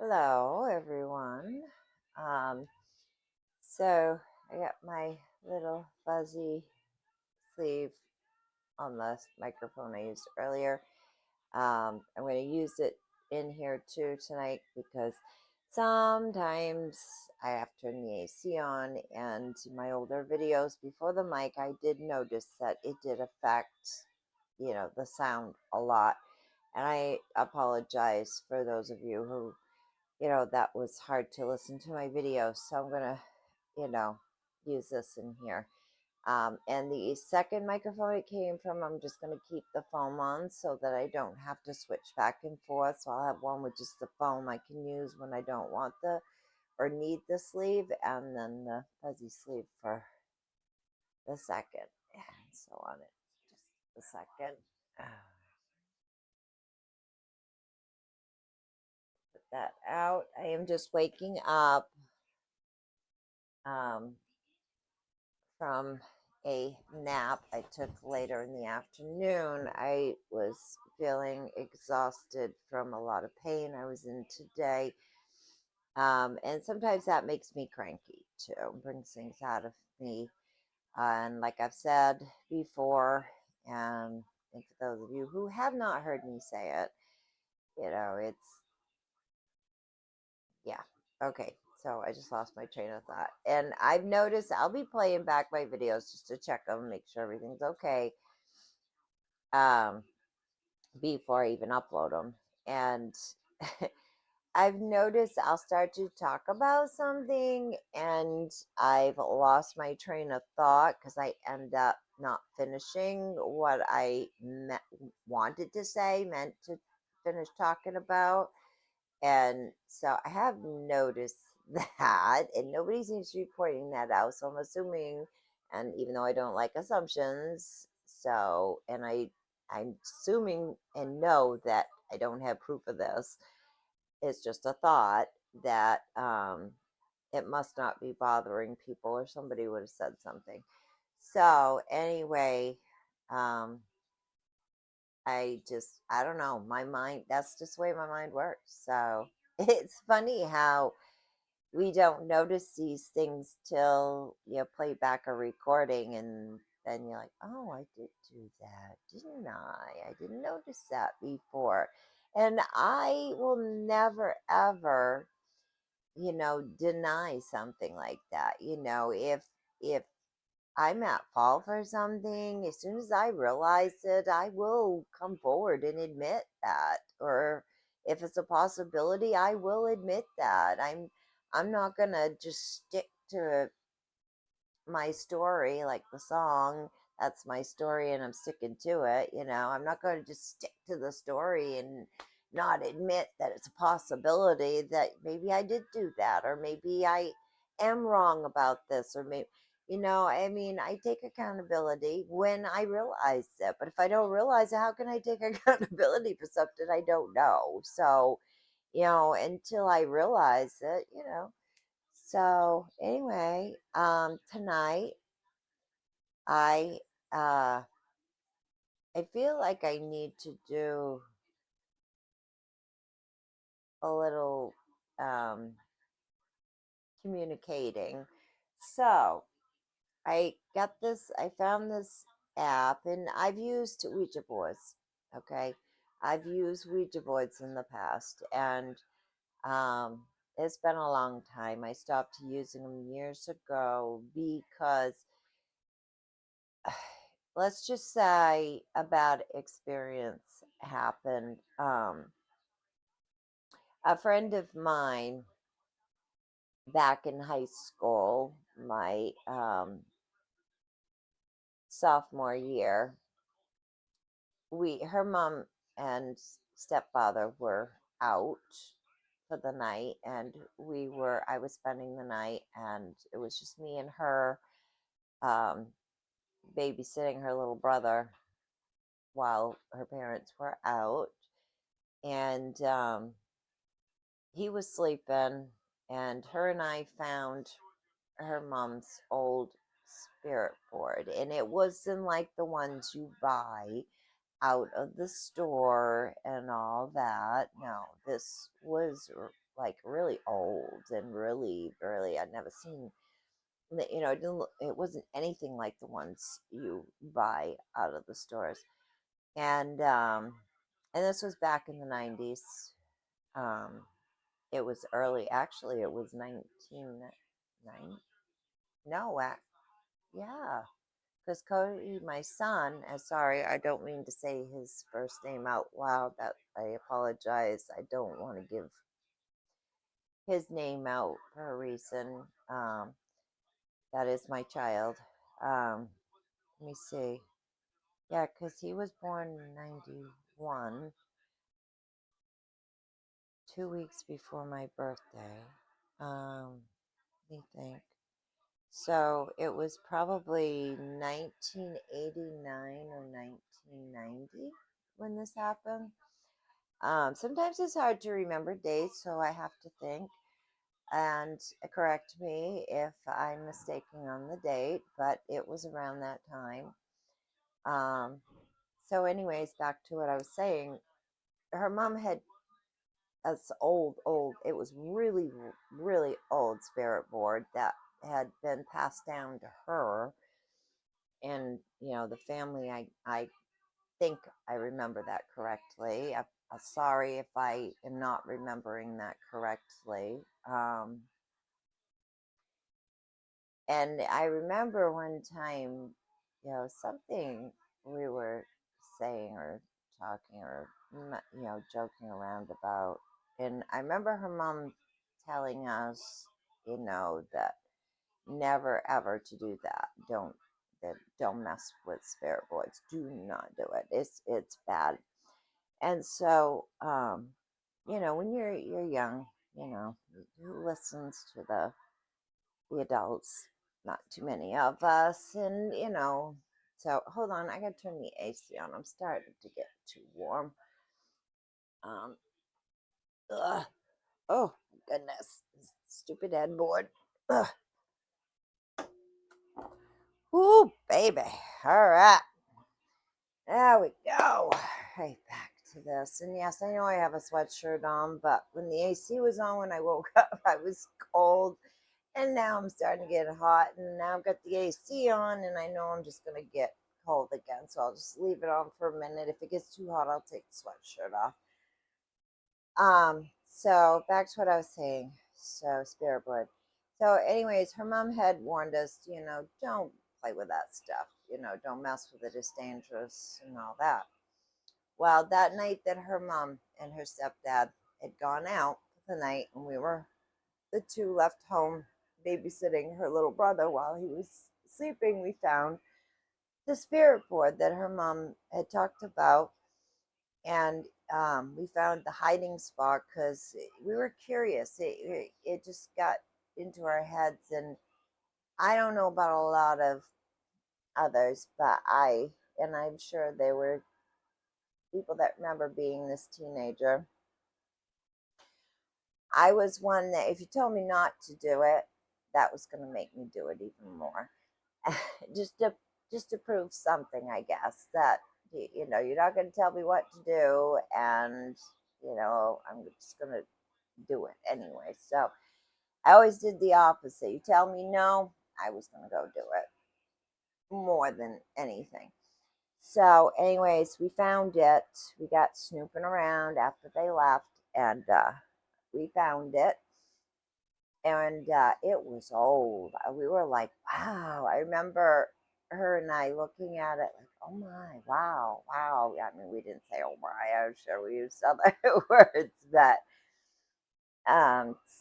Hello, everyone. Um, so I got my little fuzzy sleeve on the microphone I used earlier. I'm going to use it in here too tonight because sometimes I have to turn the AC on, and in my older videos before the mic, I did notice that it did affect, the sound a lot. And I apologize for those of you who that was hard to listen to my videos. So I'm going to, use this in here. And the second microphone it came from, I'm just going to keep the foam on so that I don't have to switch back and forth. So I'll have one with just the foam I can use when I don't want or need the sleeve, and then the fuzzy sleeve for the second. And so on it. Just a second. Put that out. I am just waking up. Um, from a nap I took later in the afternoon. I was feeling exhausted from a lot of pain I was in today. And sometimes that makes me cranky too, brings things out of me. And like I've said before, and for those of you who have not heard me say it, it's, yeah. Okay. So I just lost my train of thought. And I've noticed I'll be playing back my videos just to check them, make sure everything's okay. Um, before I even upload them. And I've noticed I'll start to talk about something and I've lost my train of thought because I end up not finishing what wanted to say, meant to finish talking about. And so I have noticed that, and nobody seems to be pointing that out. So I'm assuming, and even though I don't like assumptions, I'm assuming and know that I don't have proof of this. It's just a thought that it must not be bothering people, or somebody would have said something. So anyway, um, I don't know. My mind, that's just the way my mind works. So it's funny how we don't notice these things till you play back a recording, and then you're like, oh, I did do that, didn't I? I didn't notice that before. And I will never, ever, deny something like that. If I'm at fault for something, as soon as I realize it, I will come forward and admit that. Or if it's a possibility, I will admit that. I'm not gonna just stick to my story like the song. That's my story and I'm sticking to it. I'm not going to just stick to the story and not admit that it's a possibility that maybe I did do that, or maybe I am wrong about this, or maybe, I mean, I take accountability when I realize it. But if I don't realize it, how can I take accountability for something I don't know? So, until I. So anyway, tonight I uh I feel like I need to do a little communicating. So I found this app, and I've used Ouija boards. Okay. I've used Ouija boards in the past, and it's been a long time. I stopped using them years ago because let's just say a bad experience happened. A friend of mine back in high school, my sophomore year, her mom and stepfather were out for the night, and I was spending the night, and it was just me and her, um, babysitting her little brother while her parents were out. And he was sleeping, and her and I found her mom's old spirit board, and it wasn't like the ones you buy out of the store and all that. No, this was like really old and really, really, I'd never seen. It wasn't anything like the ones you buy out of the stores. And this was back in the 90s. Um, it was early. Actually, it was 1990. No, yeah. Because Cody, my son, sorry, I don't mean to say his first name out loud. That I apologize. I don't want to give his name out for a reason. That is my child. Um, let me see. Yeah, because he was born in 91, 2 weeks before my birthday. Let me think. So it was probably 1989 or 1990 when this happened. Sometimes it's hard to remember dates, so I have to think and correct me if I'm mistaken on the date, but it was around that time. Um, so, anyways, back to what I was saying. Her mom had this old, it was really, really old spirit board that had been passed down to her and the family. I think I remember that correctly. I'm sorry if I am not remembering that correctly. And I remember one time, something we were saying or talking or joking around about, and I remember her mom telling us, that never ever to do that. Don't mess with spirit boards. Do not do it. It's bad. And so, when you're young, who listens to the adults? Not too many of us, and So hold on, I gotta turn the AC on. I'm starting to get too warm. Um, ugh. Oh goodness, stupid headboard. Ugh. Ooh, baby. All right. There we go. Right back to this. And yes, I know I have a sweatshirt on, but when the AC was on when I woke up, I was cold. And now I'm starting to get hot. And now I've got the AC on, and I know I'm just going to get cold again. So I'll just leave it on for a minute. If it gets too hot, I'll take the sweatshirt off. So back to what I was saying. So spirit board. So, anyways, her mom had warned us, don't play with that stuff. Don't mess with it. It's dangerous and all that. Well, that night that her mom and her stepdad had gone out for the night, and we were the two left home babysitting her little brother while he was sleeping, we found the spirit board that her mom had talked about, and we found the hiding spot because we were curious. It just got into our heads, and I don't know about a lot of others, but and I'm sure there were people that remember being this teenager. I was one that if you told me not to do it, that was going to make me do it even more. just to prove something, I guess, that you're not going to tell me what to do, and I'm just going to do it anyway. So I always did the opposite. You tell me no, I was going to go do it more than anything. So, anyways, we found it. We got snooping around after they left, and we found it. And it was old. We were like, wow. I remember her and I looking at it like, oh my, wow, wow. I mean, we didn't say, oh my, I'm sure we used other words, but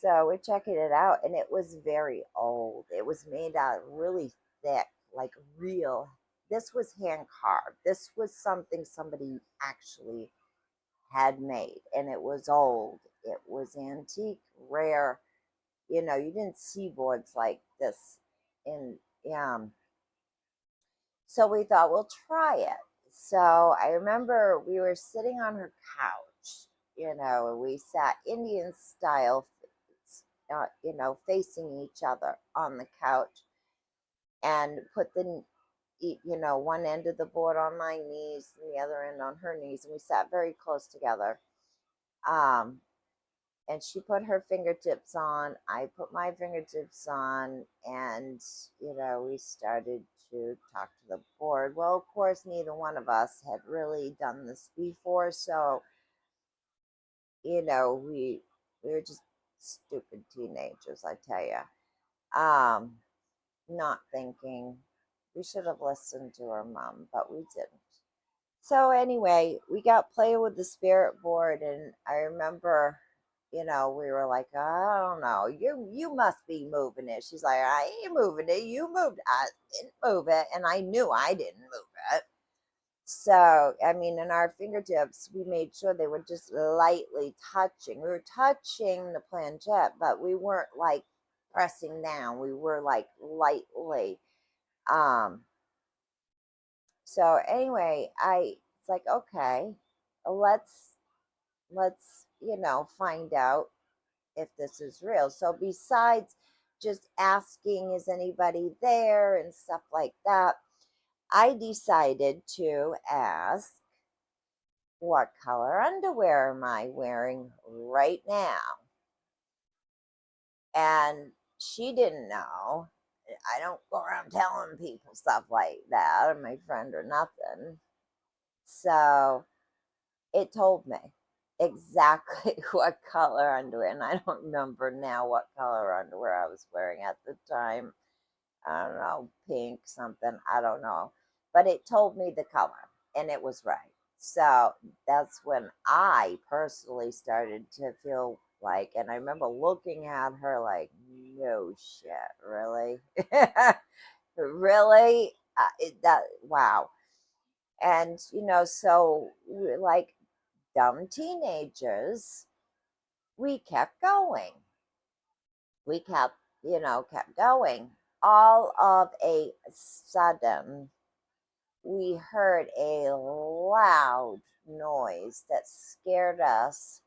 so we're checking it out, and it was very old. It was made out really thick, like real. This was hand carved. This was something somebody actually had made, and it was old. It was antique, rare. You didn't see boards like this in. So we thought we'll try it. So I remember we were sitting on her couch, and we sat Indian style, facing each other on the couch, and put the one end of the board on my knees and the other end on her knees, and we sat very close together. Um, and she put her fingertips on, I put my fingertips on, and we started to talk to the board. Well, of course, neither one of us had really done this before, so we were just stupid teenagers, I tell you. Not thinking we should have listened to her mom, but we didn't. So anyway, we got playing with the spirit board, and I remember, we were like, I don't know, you must be moving it. She's like, I ain't moving it. You moved. I didn't move it, and I knew I didn't move it. So I mean, in our fingertips, we made sure they were just lightly touching. We were touching the planchette, but we weren't like pressing down. We were like lightly. Um, so anyway, it's like, okay, let's find out if this is real. So besides just asking, is anybody there and stuff like that, I decided to ask, what color underwear am I wearing right now? And she didn't know. I don't go around telling people stuff like that, or my friend, or nothing. So it told me exactly what color underwear, and I don't remember now what color underwear I was wearing at the time. I don't know, pink something, I don't know. But it told me the color, and it was right. So that's when I personally started to feel like, and I remember looking at her like, no shit, really? Really? That, wow. And, so we're like dumb teenagers, we kept going. We kept going. All of a sudden, we heard a loud noise that scared us.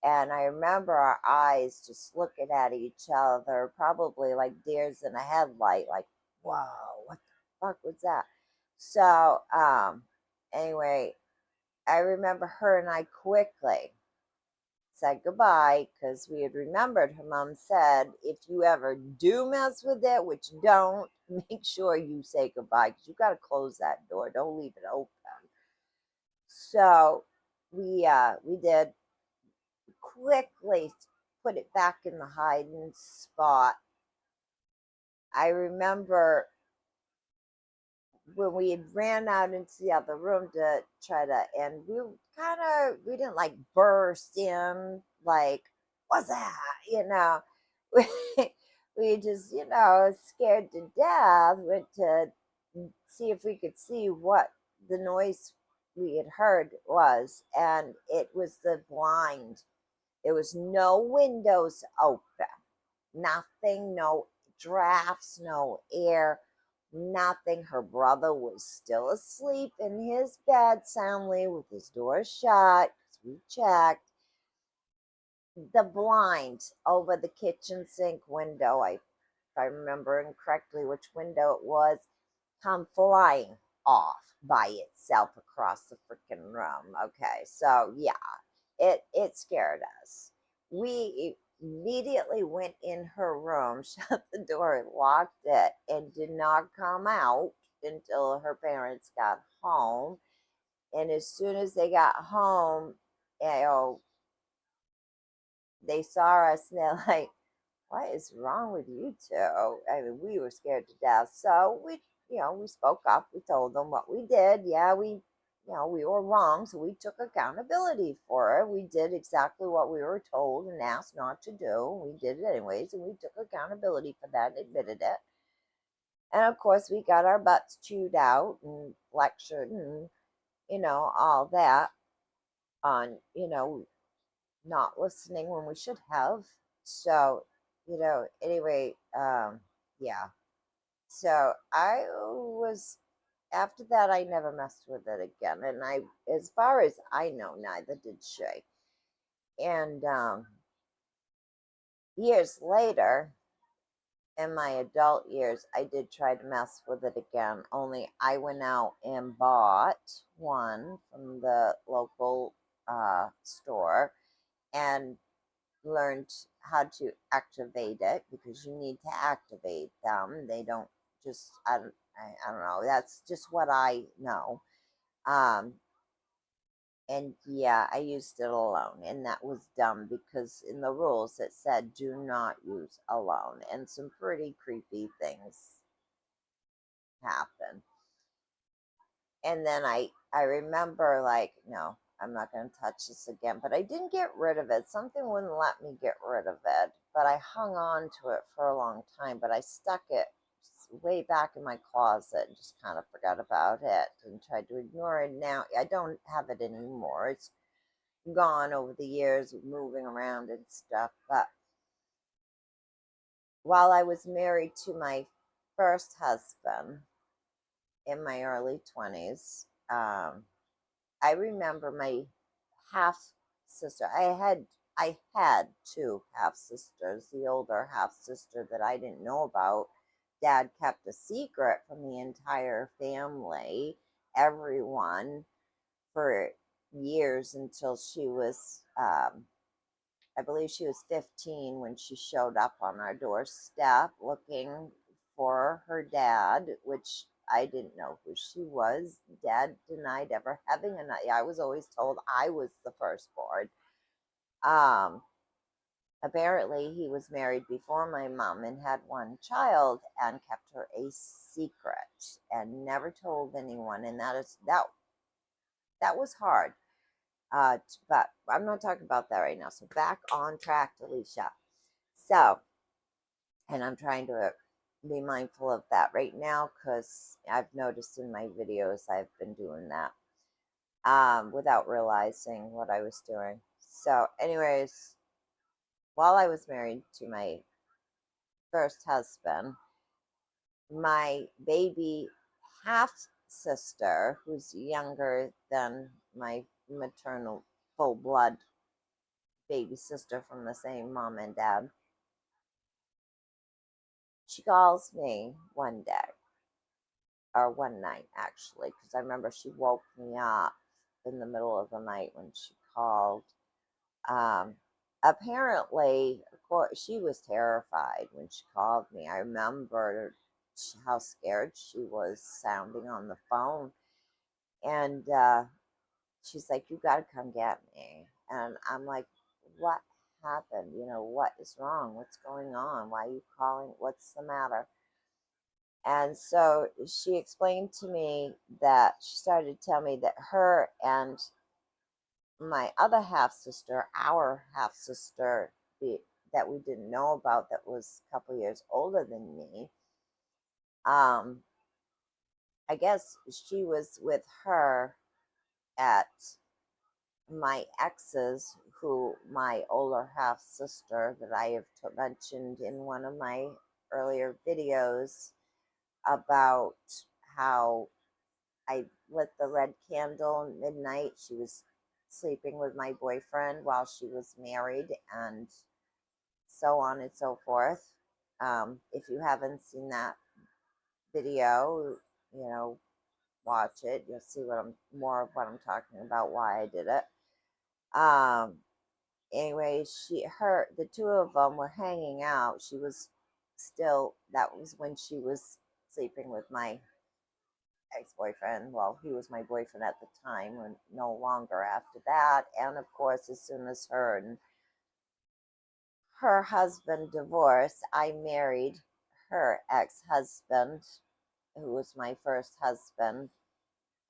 And I remember our eyes just looking at each other, probably like deers in a headlight, like, whoa, what the fuck was that? So, anyway, I remember her and I quickly said goodbye because we had remembered her mom said, if you ever do mess with it, which don't, make sure you say goodbye because you got to close that door. Don't leave it open. So we did quickly put it back in the hiding spot. I remember when we had ran out into the other room to try to, and we didn't like burst in like, what's that, we, we just, scared to death, went to see if we could see what the noise we had heard was, and it was the blind. There was no windows open, nothing, no drafts, no air, nothing. Her brother was still asleep in his bed soundly with his door shut because we checked. The blind over the kitchen sink window, if I remember correctly which window it was, come flying off by itself across the freaking room. Okay, so yeah, it scared us. We immediately went in her room, shut the door, locked it, and did not come out until her parents got home. And as soon as they got home, you know, they saw us and they're like, what is wrong with you two? I mean, we were scared to death. So we spoke up. We told them what we did. Yeah, we were wrong. So we took accountability for it. We did exactly what we were told and asked not to do. We did it anyways. And we took accountability for that and admitted it. And of course, we got our butts chewed out and lectured and, all that on, not listening when we should have. So, anyway, yeah. So after that, I never messed with it again. And as far as I know, neither did she. And years later, in my adult years, I did try to mess with it again. Only I went out and bought one from the local store and learned how to activate it because you need to activate them. They don't just, I don't know. That's just what I know. Um, and yeah, I used it alone, and that was dumb because in the rules it said do not use alone, and some pretty creepy things happen. And then I remember like, no, I'm not going to touch this again, but I didn't get rid of it. Something wouldn't let me get rid of it, but I hung on to it for a long time, but I stuck it way back in my closet and just kind of forgot about it and tried to ignore it. Now I don't have it anymore. It's gone over the years of moving around and stuff. But while I was married to my first husband in my early 20s, I remember my half sister. I had two half sisters. The older half sister that I didn't know about, Dad kept a secret from the entire family, everyone, for years until she was, I believe she was 15 when she showed up on our doorstep looking for her dad, which I didn't know who she was. Dad denied ever having a night. I was always told I was the firstborn. Um, Apparently, he was married before my mom and had one child and kept her a secret and never told anyone. And that was hard. But I'm not talking about that right now. So back on track, Alicia. So, and I'm trying to be mindful of that right now because I've noticed in my videos I've been doing that without realizing what I was doing. So, anyways, while I was married to my first husband, my baby half sister, who's younger than my maternal full blood baby sister from the same mom and dad, she calls me one day or one night actually, because I remember she woke me up in the middle of the night when she called. Um, Apparently, of course, she was terrified when she called me. I remember how scared she was sounding on the phone, and she's like, "You got to come get me," and I'm like, "What happened? You know, what is wrong? What's going on? Why are you calling? What's the matter?" And so she explained to me that she started to tell me that her and my other half sister, our half sister, that we didn't know about, that was a couple years older than me, um, I guess she was with her at my ex's, who my older half sister that I have mentioned in one of my earlier videos about how I lit the red candle at midnight. She was sleeping with my boyfriend while she was married, and so on and so forth. If you haven't seen that video, you know, watch it. You'll see what I'm more of what I'm talking about, why I did it. Um, Anyway, the two of them were hanging out. She was still, that was when she was sleeping with my ex-boyfriend. Well, he was my boyfriend at the time, and no longer after that. And of course, as soon as her and her husband divorced, I married her ex-husband, who was my first husband,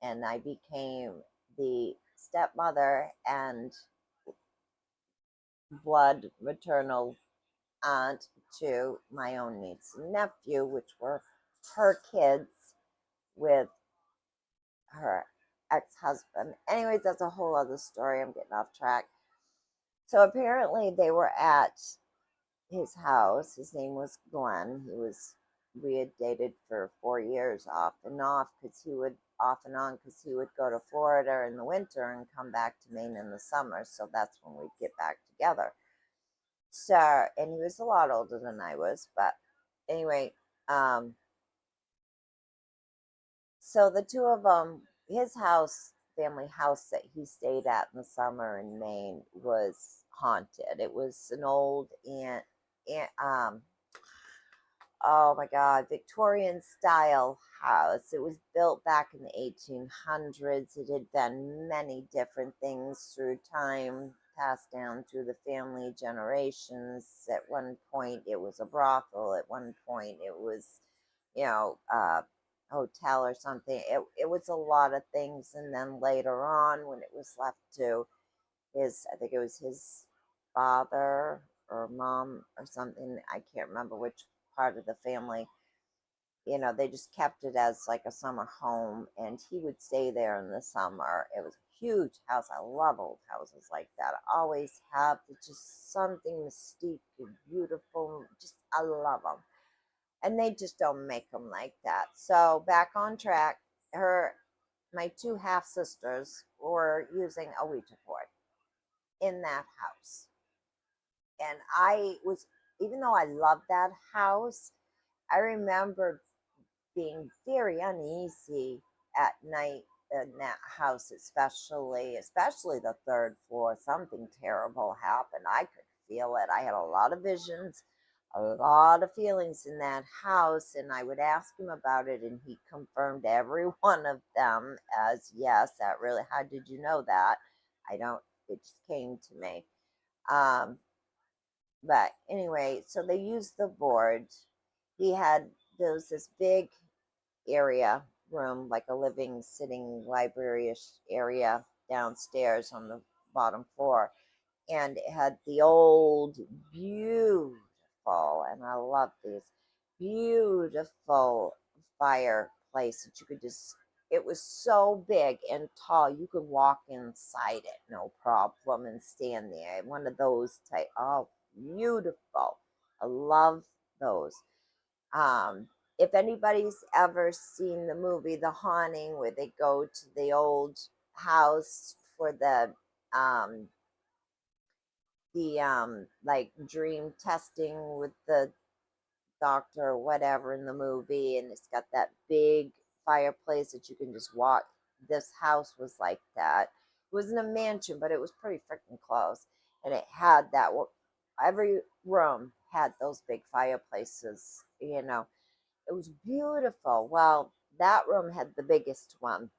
and I became the stepmother and blood maternal aunt to my own niece and nephew, which were her kids with her ex-husband. Anyways, that's a whole other story. I'm getting off track. So apparently they were at his house. His name was Glenn. We had dated for 4 years off and off because he would off and on because he would go to Florida in the winter and come back to Maine in the summer. So that's when we'd get back together. So, and he was a lot older than I was, but anyway, um, so the two of them, his house, family house that he stayed at in the summer in Maine was haunted. It was an old and oh my God, Victorian style house. It was built back in the 1800s. It had been many different things through time, passed down through the family generations. At one point, it was a brothel. At one point, it was, a hotel or something. It was a lot of things. And then later on, when it was left to I think it was his father or mom or something. I can't remember which part of the family. They just kept it as like a summer home, and he would stay there in the summer. It was a huge house. I love old houses like that. I always have. It's just something mystique and beautiful. Just I love them, and they just don't make them like that. So back on track. My two half sisters were using a Ouija board in that house. And even though I loved that house, I remember being very uneasy at night in that house, especially the third floor. Something terrible happened. I could feel it. I had a lot of visions, a lot of feelings in that house, and I would ask him about it, and he confirmed every one of them as yes, that really, how did you know that? I don't, it just came to me. Um, but anyway, so they used the board. He had there was this big area room, like a living, sitting library-ish area downstairs on the bottom floor, and it had the old beautiful, and I love these beautiful fireplace that you could just. It was so big and tall, you could walk inside it no problem and stand there. One of those type. Oh, beautiful! I love those. Um, if anybody's ever seen the movie The Haunting, where they go to the old house for the like dream testing with the doctor or whatever in the movie, and it's got that big fireplace that you can just walk. This house was like that. It wasn't a mansion, but it was pretty freaking close, and it had that. Every room had those big fireplaces. It was beautiful. Well, that room had the biggest one.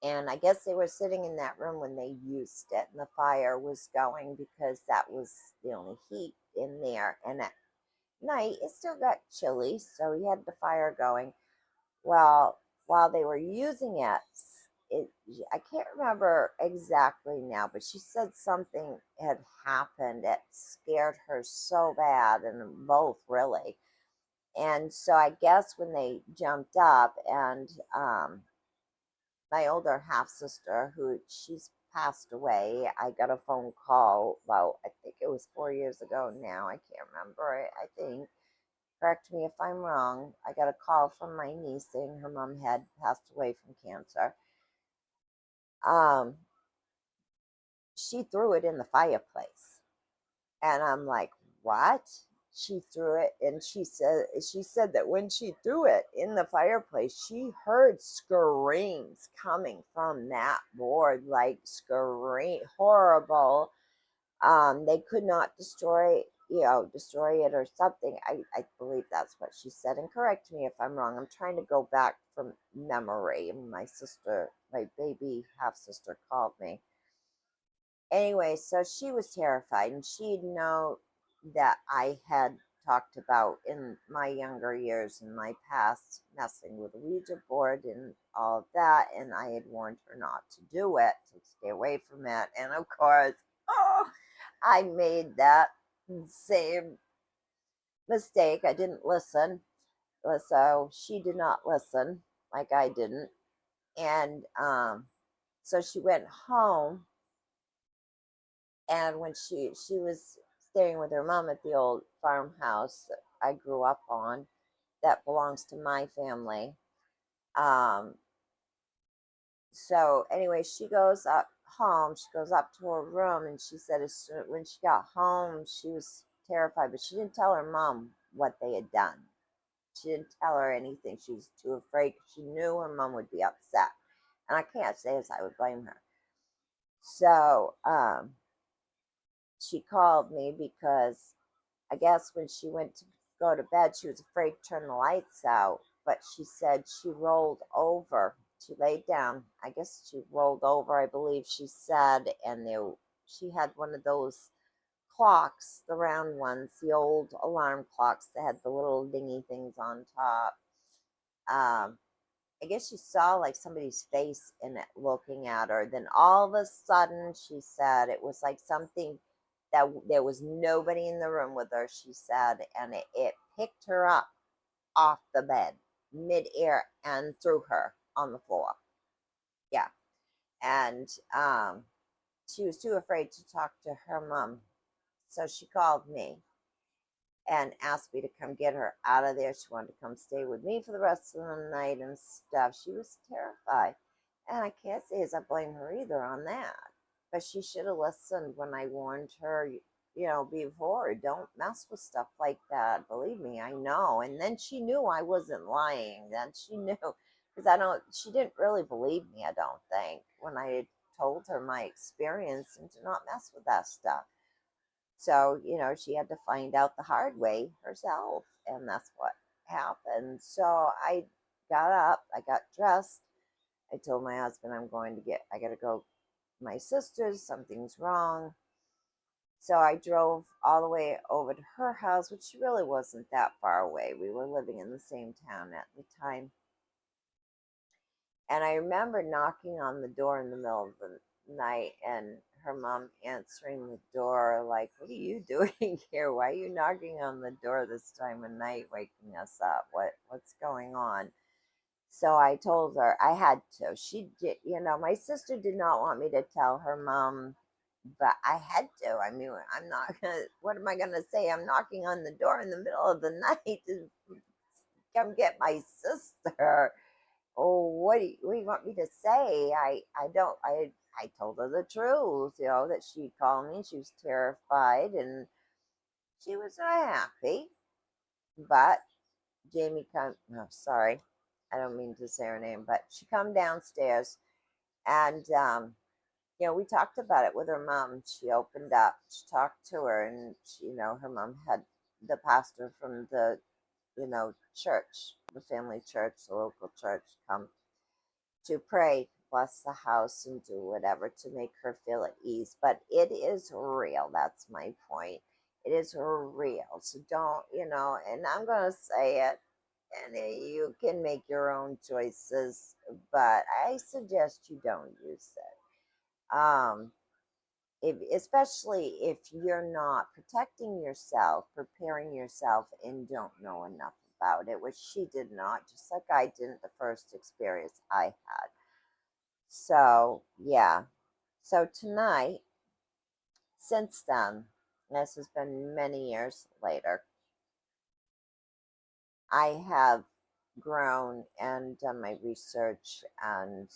And I guess they were sitting in that room when they used it, and the fire was going because that was the only heat in there. And at night, it still got chilly, so he had the fire going. Well, while they were using it, it I can't remember exactly now, but she said something had happened that scared her so bad, and both really. And so I guess when they jumped up, and my older half sister, who she's passed away, I got a phone call. Well, I think it was 4 years ago now. I can't remember it. I think. Correct me if I'm wrong. I got a call from my niece saying her mom had passed away from cancer. Um, she threw it in the fireplace. And I'm like, what? She threw it, and she said that when she threw it in the fireplace, she heard screams coming from that board, like scream horrible. They could not destroy it or something. I believe that's what she said. And correct me if I'm wrong. I'm trying to go back from memory. My baby half sister called me. Anyway, so she was terrified, and she'd know that I had talked about in my younger years, in my past, messing with the Ouija board and all of that, and I had warned her not to do it, to stay away from it. And of course, oh, I made that same mistake. I didn't listen. So she did not listen, like I didn't. And so she went home, and when she was staying with her mom at the old farmhouse that I grew up on, that belongs to my family. Um, so anyway, she goes up home. She goes up to her room, and she said when she got home, she was terrified, but she didn't tell her mom what they had done. She didn't tell her anything. She was too afraid. She knew her mom would be upset. And I can't say as I would blame her. So she called me because I guess when she went to go to bed, she was afraid to turn the lights out. But she said she rolled over. She laid down. I guess she rolled over, I believe she said. And she had one of those clocks, the round ones, the old alarm clocks that had the little dingy things on top. I guess she saw like somebody's face in it looking at her. Then all of a sudden, she said it was like something that there was nobody in the room with her, she said, and it picked her up off the bed midair and threw her on the floor. Yeah. And she was too afraid to talk to her mom. So she called me and asked me to come get her out of there. She wanted to come stay with me for the rest of the night and stuff. She was terrified. And I can't say as I blame her either on that. But she should have listened when I warned her, before. Don't mess with stuff like that. Believe me, I know. And then she knew I wasn't lying. Then she knew. Because she didn't really believe me, I don't think, when I had told her my experience and to not mess with that stuff. So, she had to find out the hard way herself. And that's what happened. So I got up, I got dressed. I told my husband I got to go to my sister's, something's wrong. So I drove all the way over to her house, which really wasn't that far away. We were living in the same town at the time. And I remember knocking on the door in the middle of the night and her mom answering the door like, "What are you doing here? Why are you knocking on the door this time of night, waking us up? What's going on?" So I told her I had to. She did, my sister did not want me to tell her mom, but I had to. I mean, I'm not gonna, what am I gonna say? I'm knocking on the door in the middle of the night to come get my sister. Oh, what do you want me to say? I don't, I told her the truth, that she'd called me. She was terrified and she was not happy. But Jamie come, oh, sorry, I don't mean to say her name, but she come downstairs and, we talked about it with her mom. She opened up, she talked to her, and her mom had the pastor from the, church, the family church, the local church, come to pray, bless the house, and do whatever to make her feel at ease. But it is real. That's my point. It is real. So don't, and I'm going to say it, and you can make your own choices, but I suggest you don't use it. Especially if you're not protecting yourself, preparing yourself, and don't know enough about it, which she did not, just like I didn't the first experience I had. So, yeah. So tonight, since then, this has been many years later, I have grown and done my research and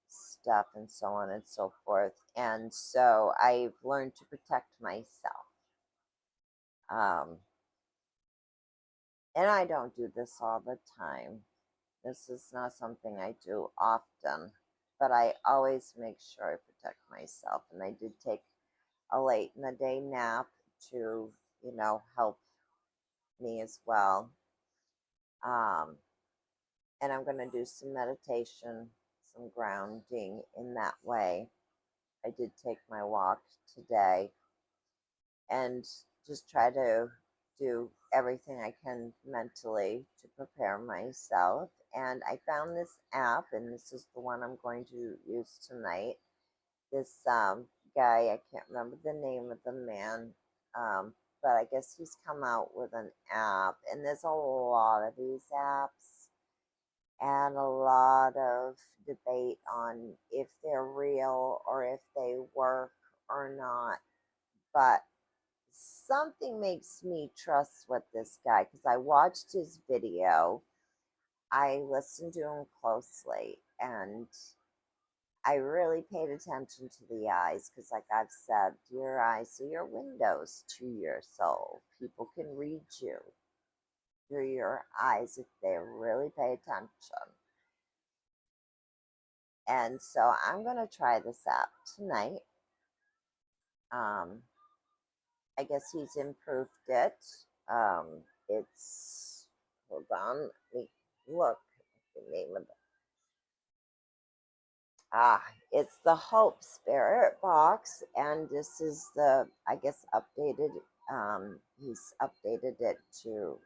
stuff and so on and so forth. And so I've learned to protect myself. Um, and I don't do this all the time. This is not something I do often, but I always make sure I protect myself. And I did take a late in the day nap to, help me as well. Um, and I'm going to do some meditation, some grounding in that way. I did take my walk today and just try to do everything I can mentally to prepare myself. And I found this app, and this is the one I'm going to use tonight. This guy, I can't remember the name of the man, but I guess he's come out with an app, and there's a lot of these apps and a lot of debate on if they're real or if they work or not. But something makes me trust what this guy, because I watched his video, I listened to him closely, and I really paid attention to the eyes because, like I've said, your eyes are your windows to your soul. People can read you. through your eyes if they really pay attention. And so I'm going to try this app tonight. Um, I guess he's improved it. It's, hold on, let me look at the name of it. It's the Hope Spirit box, and this is the, I guess, updated. He's updated it to,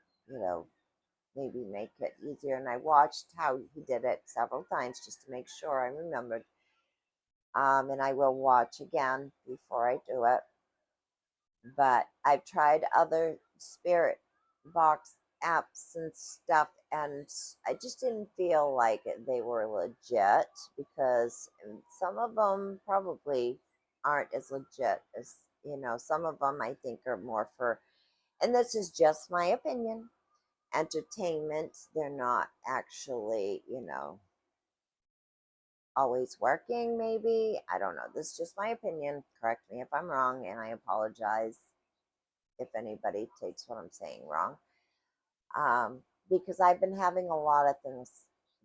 maybe make it easier. And I watched how he did it several times just to make sure I remembered. And I will watch again before I do it. But I've tried other spirit box apps and stuff, and I just didn't feel like they were legit, because some of them probably aren't as legit as, some of them I think are more for, and this is just my opinion, entertainment. They're not actually, always working, maybe. I don't know. This is just my opinion. Correct me if I'm wrong, and I apologize if anybody takes what I'm saying wrong. Um, because I've been having a lot of things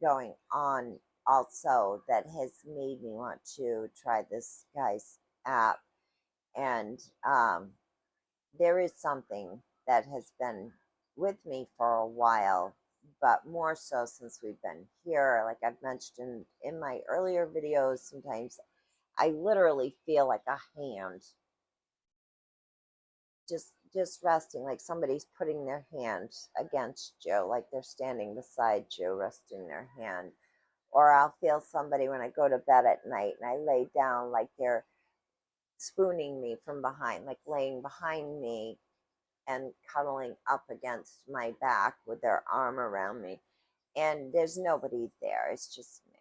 going on also that has made me want to try this guy's app. And there is something that has been with me for a while, but more so since we've been here. Like I've mentioned in my earlier videos, sometimes I literally feel like a hand just resting, like somebody's putting their hand against you, like they're standing beside you resting their hand. Or I'll feel somebody when I go to bed at night and I lay down, like they're spooning me from behind, like laying behind me and cuddling up against my back with their arm around me, and there's nobody there, it's just me.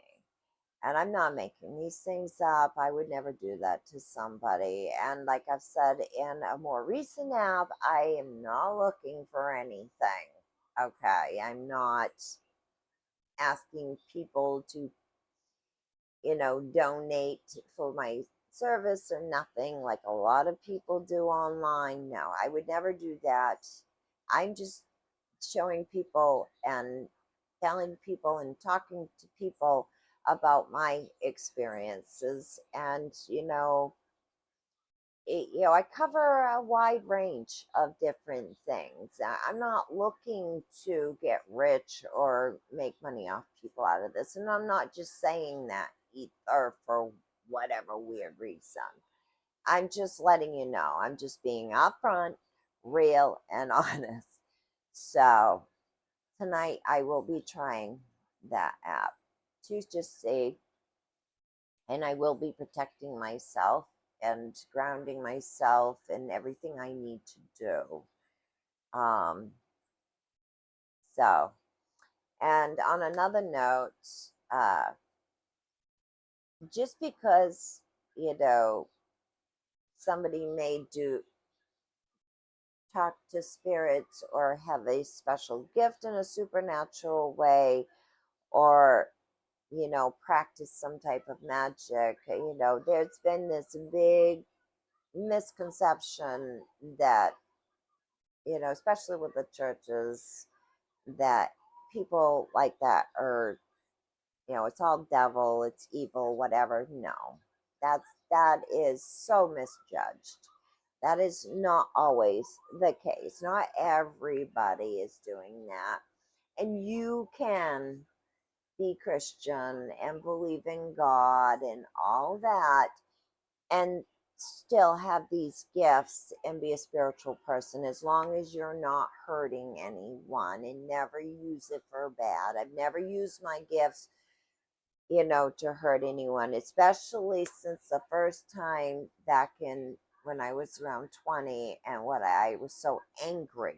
And I'm not making these things up. I would never do that to somebody. And like I've said in a more recent app, I am not looking for anything. Okay. I'm not asking people to, donate for my service or nothing like a lot of people do online. No, I would never do that. I'm just showing people and telling people and talking to people about my experiences. And I cover a wide range of different things. I'm not looking to get rich or make money off people out of this, and I'm not just saying that either for whatever weird reason. I'm just letting you know. I'm just being upfront, real, and honest. So tonight I will be trying that app to just see, and I will be protecting myself and grounding myself and everything I need to do. Um, so, and on another note, uh, just because, somebody may do talk to spirits or have a special gift in a supernatural way, or practice some type of magic. There's been this big misconception that, especially with the churches, that people like that are, it's all devil, it's evil, whatever. No, that is so misjudged. That is not always the case. Not everybody is doing that. And you can be Christian and believe in God and all that, and still have these gifts and be a spiritual person, as long as you're not hurting anyone, and never use it for bad. I've never used my gifts, to hurt anyone, especially since the first time back in when I was around 20, and what I was so angry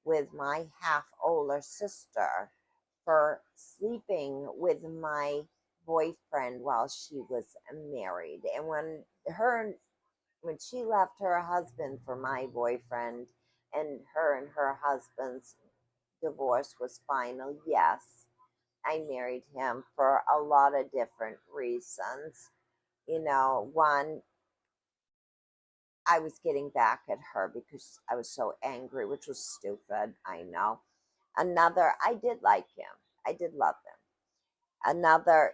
with my half older sister for sleeping with my boyfriend while she was married. And when she left her husband for my boyfriend, and her husband's divorce was final, yes, I married him for a lot of different reasons. One, I was getting back at her because I was so angry, which was stupid. I know. Another, I did like him. I did love him. Another,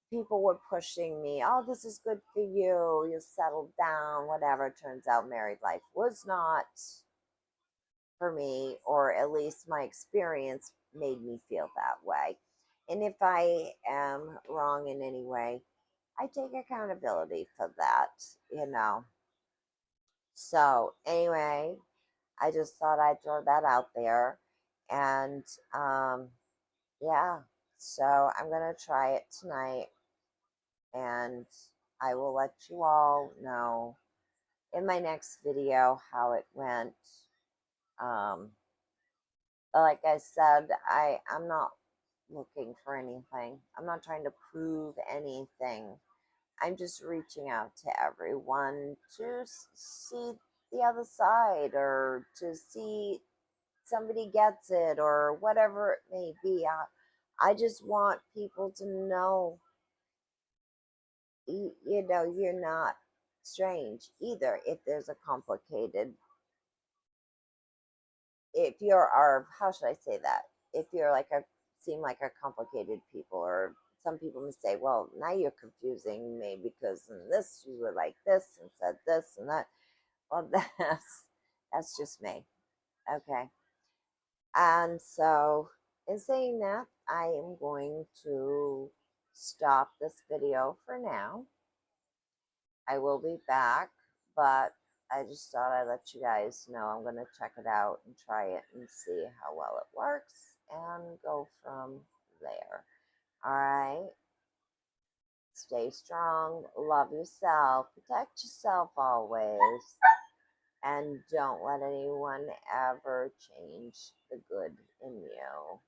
people were pushing me. Oh, this is good for you. You settled down, whatever. Turns out married life was not for me, or at least my experience made me feel that way. And if I am wrong in any way, I take accountability for that. So, anyway, I just thought I'd throw that out there. And yeah, so I'm going to try it tonight, and I will let you all know in my next video how it went. Um, like I said, I'm not looking for anything. I'm not trying to prove anything. I'm just reaching out to everyone to see the other side, or to see somebody gets it, or whatever it may be. I just want people to know, you're not strange either. If there's a complicated, if you're, or how should I say that? If you're like seem like a complicated people, or some people may say, well, now you're confusing me because in this you were like this and said this and that. Well, that's just me. Okay. And so, in saying that, I am going to stop this video for now. I will be back, but I just thought I'd let you guys know I'm going to check it out and try it and see how well it works and go from there. All right. Stay strong, love yourself, protect yourself always, and don't let anyone ever change the good in you.